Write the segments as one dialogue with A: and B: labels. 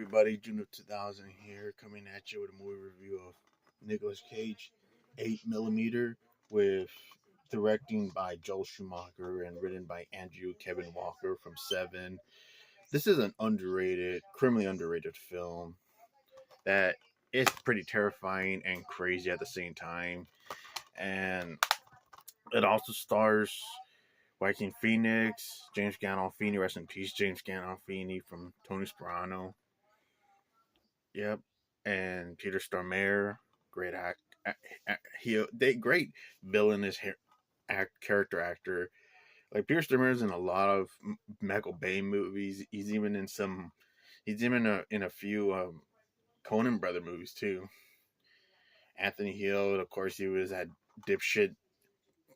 A: everybody? June of 2000 here, coming at you with a movie review of Nicolas Cage, 8mm, with directing by Joel Schumacher and written by Andrew Kevin Walker from Seven. This is an criminally underrated film that is pretty terrifying and crazy at the same time. And it also stars Joaquin Phoenix, James Gandolfini, rest in peace, James Gandolfini from Tony Soprano. Yep, and Peter Stormare, great great villainous character actor. Like Peter Stormare is in a lot of Michael Bay movies. He's even in some. He's even in a few Coen brother movies too. Anthony Hill, of course, he was that dipshit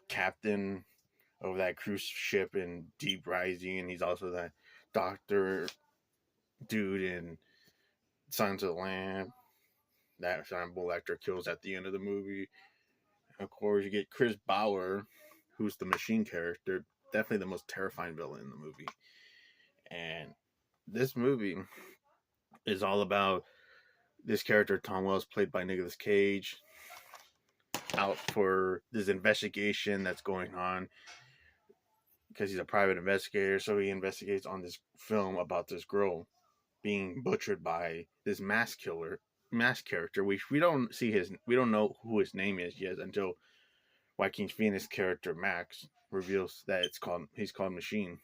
A: captain of that cruise ship in Deep Rising, and he's also that doctor dude in Silence of the Lambs that Hannibal Lecter kills at the end of the movie. And of course, you get Chris Bauer, who's the machine character, definitely the most terrifying villain in the movie. And this movie is all about this character, Tom Wells, played by Nicolas Cage, out for this investigation that's going on because he's a private investigator. So he investigates on this film about this girl being butchered by this mass character, which we don't know who his name is yet until Joaquin Phoenix character Max reveals that he's called Machine.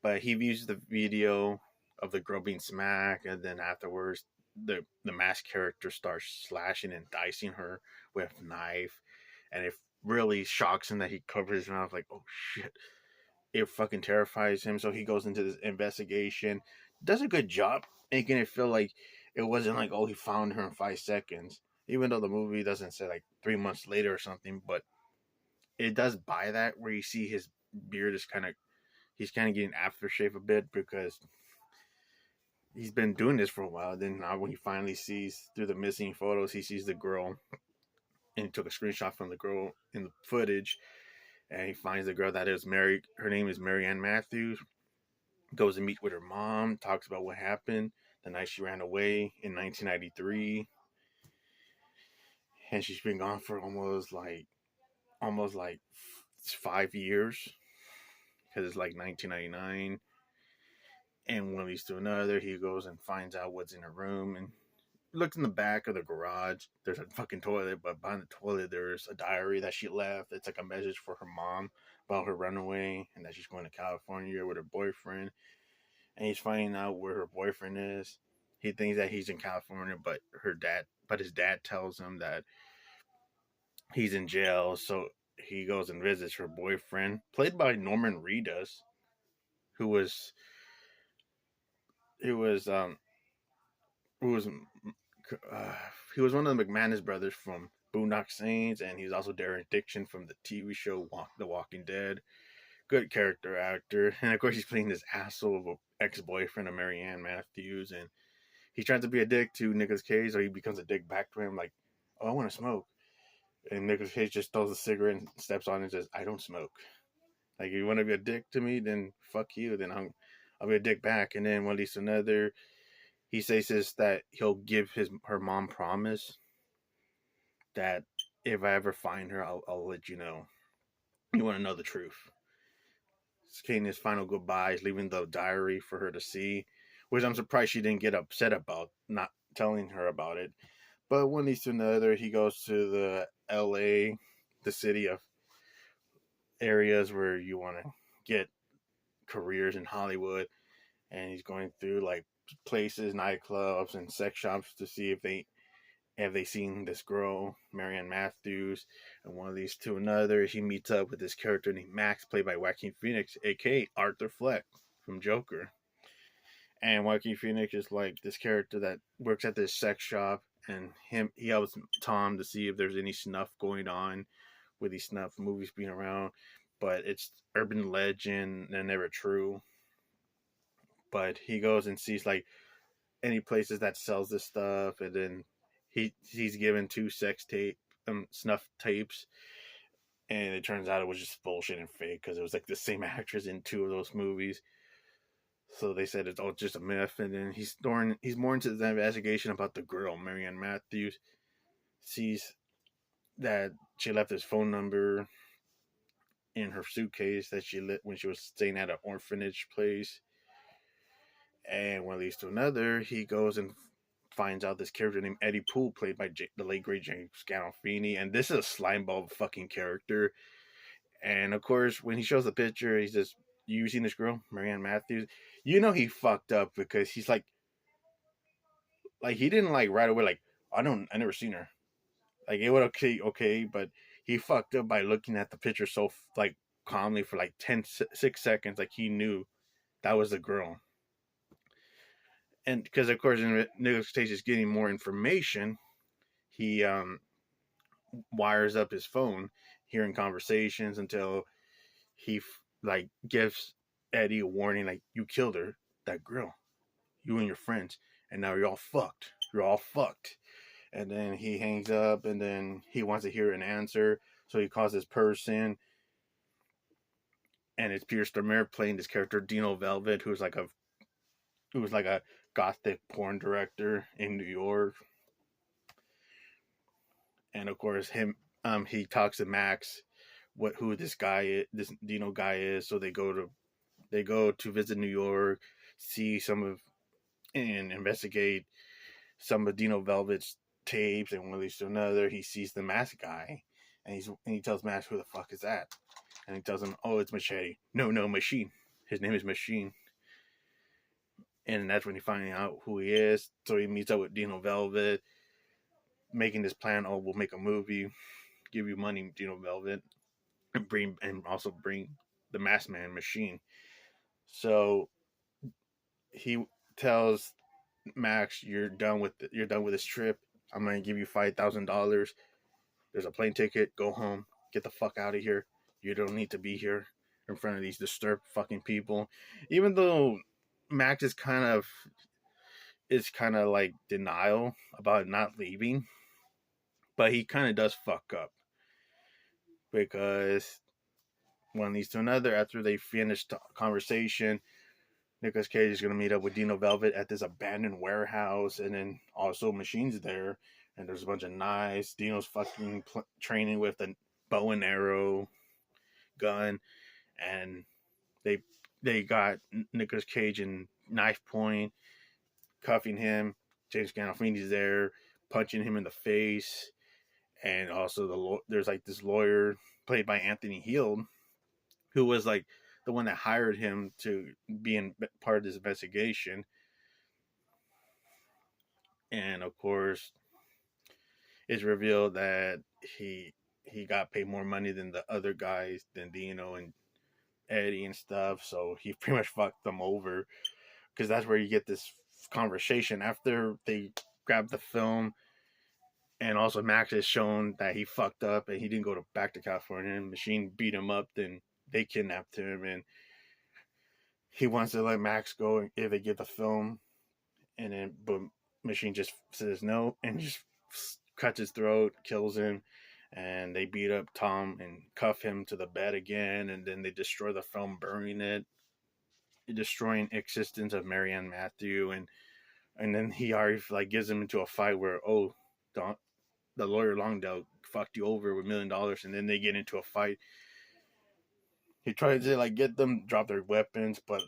A: But he views the video of the girl being smacked, and then afterwards the mask character starts slashing and dicing her with a knife, and it really shocks him that he covers his mouth like, oh shit. It fucking terrifies him, so he goes into this investigation, does a good job making it feel like it wasn't like, oh, he found her in 5 seconds, even though the movie doesn't say like 3 months later or something, but it does buy that, where you see his beard is he's kind of getting aftershave a bit because he's been doing this for a while. Then now when he finally sees through the missing photos, he sees the girl and he took a screenshot from the girl in the footage, and he finds the girl that is Mary. Her name is Mary Ann Matthews. Goes to meet with her mom, talks about what happened the night she ran away in 1993, and she's been gone for almost like 5 years because it's like 1999. And one leads to another. He goes and finds out what's in her room and looks in the back of the garage. There's a fucking toilet, but behind the toilet there's a diary that she left. It's like a message for her mom about her runaway and that she's going to California with her boyfriend. And he's finding out where her boyfriend is. He thinks that he's in California, but his dad tells him that he's in jail. So he goes and visits her boyfriend, played by Norman Reedus, who was he was one of the McManus brothers from Boondock Saints, and he's also Darren Diction from the TV show The Walking Dead. Good character actor, and of course he's playing this asshole of an ex-boyfriend of Mary Ann Matthews, and he's trying to be a dick to Nicolas Cage, so he becomes a dick back to him, like, oh, I want to smoke. And Nicolas Cage just throws a cigarette and steps on it and says, I don't smoke. Like, if you want to be a dick to me, then fuck you, then I'll be a dick back. And then one leads to another. He says that he'll give her mom promise that if I ever find her, I'll let you know. You want to know the truth. He's saying his final goodbyes, leaving the diary for her to see, which I'm surprised she didn't get upset about not telling her about it. But one leads to another. He goes to the LA, the city of areas where you want to get careers in Hollywood, and he's going through like places, nightclubs, and sex shops to see if they seen this girl, Marianne Matthews. And one of these to another, he meets up with this character named Max, played by Joaquin Phoenix, aka Arthur Fleck from Joker. And Joaquin Phoenix is like this character that works at this sex shop, and he helps Tom to see if there's any snuff going on with these snuff movies being around. But it's urban legend, they're never true. But he goes and sees like any places that sells this stuff, and then he's given 2 snuff tapes, and it turns out it was just bullshit and fake because it was like the same actress in 2 of those movies. So they said it's all just a myth, and then he's more into the investigation about the girl, Marianne Matthews. Sees that she left his phone number in her suitcase that she lit when she was staying at an orphanage place. And one leads to another. He goes and finds out this character named Eddie Poole, played by the late great James Gandolfini, and this is a slimeball fucking character. And of course, when he shows the picture, he says, "You seen this girl, Marianne Matthews?" You know he fucked up because he's like he didn't like right away like I never seen her. Like it would okay, but he fucked up by looking at the picture so like calmly for like 6 seconds, like he knew that was the girl. And because of course, Nicolas Cage is getting more information, he wires up his phone, hearing conversations until he like gives Eddie a warning, like you killed her, that girl, you and your friends, and now you're all fucked. You're all fucked. And then he hangs up, and then he wants to hear an answer, so he calls this person, and it's Peter Stormare playing this character Dino Velvet, who was like a gothic porn director in New York. And of course, he talks to Max, who this guy is, this Dino guy is. So they go to visit New York, see and investigate some of Dino Velvet's tapes, and one leads to another. He sees the mask guy, and he tells Max, "Who the fuck is that?" And he tells him, "Oh, it's Machete." No, Machine. His name is Machine. And that's when he finds out who he is. So he meets up with Dino Velvet, making this plan. Oh, we'll make a movie, give you money, Dino Velvet, and also bring the Masked Man Machine. So he tells Max, "You're done with this trip. I'm gonna give you $5,000. There's a plane ticket. Go home. Get the fuck out of here. You don't need to be here in front of these disturbed fucking people." Even though Max is kind of like denial about not leaving, but he kind of does fuck up because one leads to another. After they finish the conversation, Nicolas Cage is going to meet up with Dino Velvet at this abandoned warehouse, and then also Machine's there, and there's a bunch of knives. Dino's fucking training with a bow and arrow gun, and they got Nicolas Cage in knife point, cuffing him. James Gandolfini's there, punching him in the face, and also there's like this lawyer played by Anthony Heald, who was like the one that hired him to be in part of this investigation. And of course, it's revealed that he got paid more money than the other guys, than Dino and Eddie and stuff. So he pretty much fucked them over, because that's where you get this conversation after they grab the film. And also Max is shown that he fucked up and he didn't go back to California. And Machine beat him up. Then they kidnapped him, and he wants to let Max go if they get the film. And then, but Machine just says no and just cuts his throat, kills him. And they beat up Tom and cuff him to the bed again. And then they destroy the film, burning it, destroying existence of Marianne Matthew. And then he already like gives him into a fight where, oh, the lawyer Longdale fucked you over with $1 million, and then they get into a fight. He tries to like get them drop their weapons, but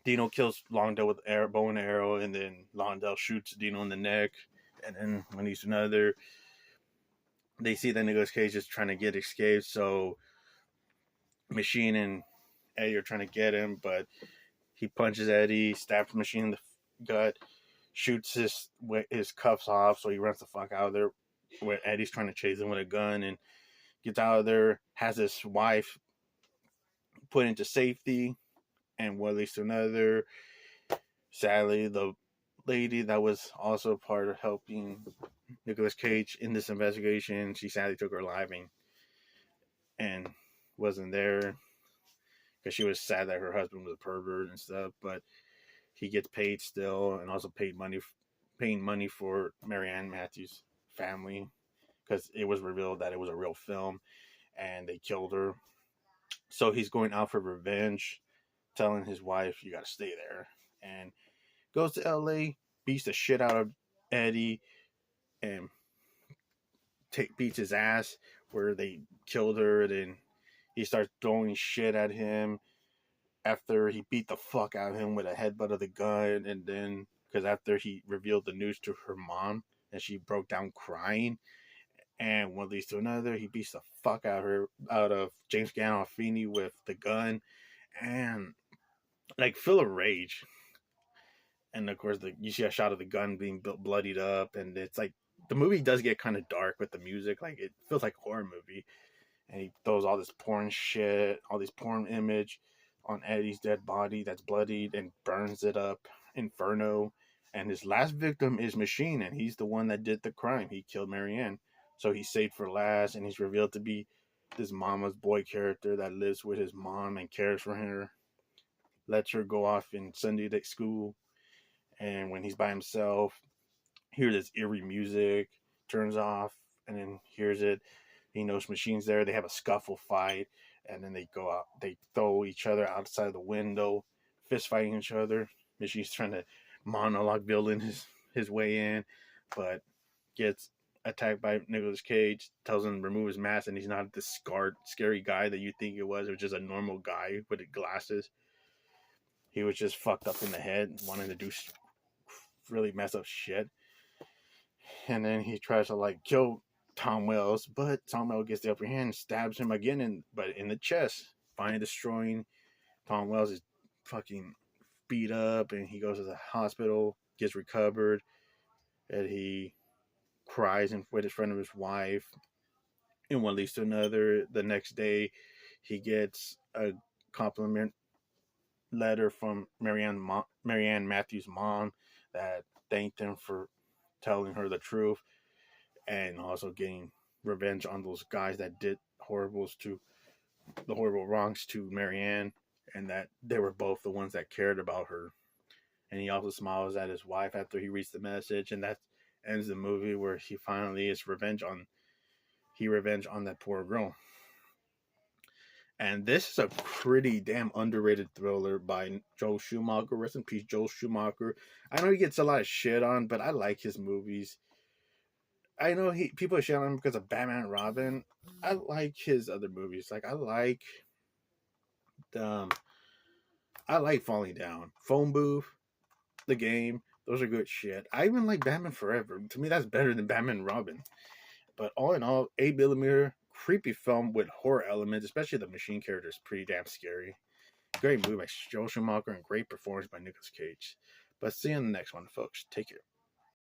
A: Dino kills Longdale with bow and arrow, and then Longdale shoots Dino in the neck. And then when he's another, they see that Nicolas Cage is trying to get escaped, so Machine and Eddie are trying to get him, but he punches Eddie, stabs Machine in the gut, shoots his cuffs off, so he runs the fuck out of there. Where Eddie's trying to chase him with a gun, and gets out of there, has his wife put into safety, and one leads to another. Sadly, the lady that was also part of helping Nicolas Cage in this investigation, she sadly took her life and wasn't there because she was sad that her husband was a pervert and stuff. But he gets paid still, and also paying money for Marianne Matthews' family, because it was revealed that it was a real film and they killed her. So he's going out for revenge telling his wife, "You got to stay there," and goes to L.A., beats the shit out of Eddie, and beats his ass where they killed her. Then he starts throwing shit at him after he beat the fuck out of him with a headbutt of the gun. And then, because after he revealed the news to her mom, and she broke down crying, and one leads to another, he beats the fuck out of James Gandolfini with the gun, and like full of rage. And of course, you see a shot of the gun being bloodied up, and it's like the movie does get kind of dark with the music. Like it feels like a horror movie, and he throws all this porn shit, all these porn image on Eddie's dead body that's bloodied and burns it up. Inferno. And his last victim is Machine, and he's the one that did the crime. He killed Marianne. So he's saved for last, and he's revealed to be this mama's boy character that lives with his mom and cares for her, lets her go off in Sunday day school. And when he's by himself, hears this eerie music, turns off, and then hears it. He knows Machine's there. They have a scuffle fight, and then they go out. They throw each other outside the window, fist fighting each other. Machine's trying to monologue building his way in, but gets attacked by Nicolas Cage. Tells him to remove his mask, and he's not this scarred, scary guy that you think it was. It was just a normal guy with glasses. He was just fucked up in the head, wanting to do really mess up shit. And then he tries to like kill Tom Wells, but Tom Wells gets the upper hand and stabs him again, but in the chest, finally destroying. Tom Wells is fucking beat up, and he goes to the hospital, gets recovered, and he cries in front of his wife. And one leads to another. The next day, he gets a compliment letter from Marianne Matthews' mom that thanked him for telling her the truth, and also getting revenge on those guys that did horrible wrongs to Marianne, and that they were both the ones that cared about her. And he also smiles at his wife after he reads the message, and that ends the movie where he finally is revenge on that poor girl. And this is a pretty damn underrated thriller by Joel Schumacher. Rest in peace, Joel Schumacher. I know he gets a lot of shit on, but I like his movies. I know people shit on him because of Batman and Robin. I like his other movies. Like I like Falling Down, Phone Booth, The Game. Those are good shit. I even like Batman Forever. To me, that's better than Batman and Robin. But all in all, 8mm, creepy film with horror elements, especially the Machine character is pretty damn scary. Great movie by Joel Schumacher and great performance by Nicolas Cage. But see you in the next one, folks. Take care.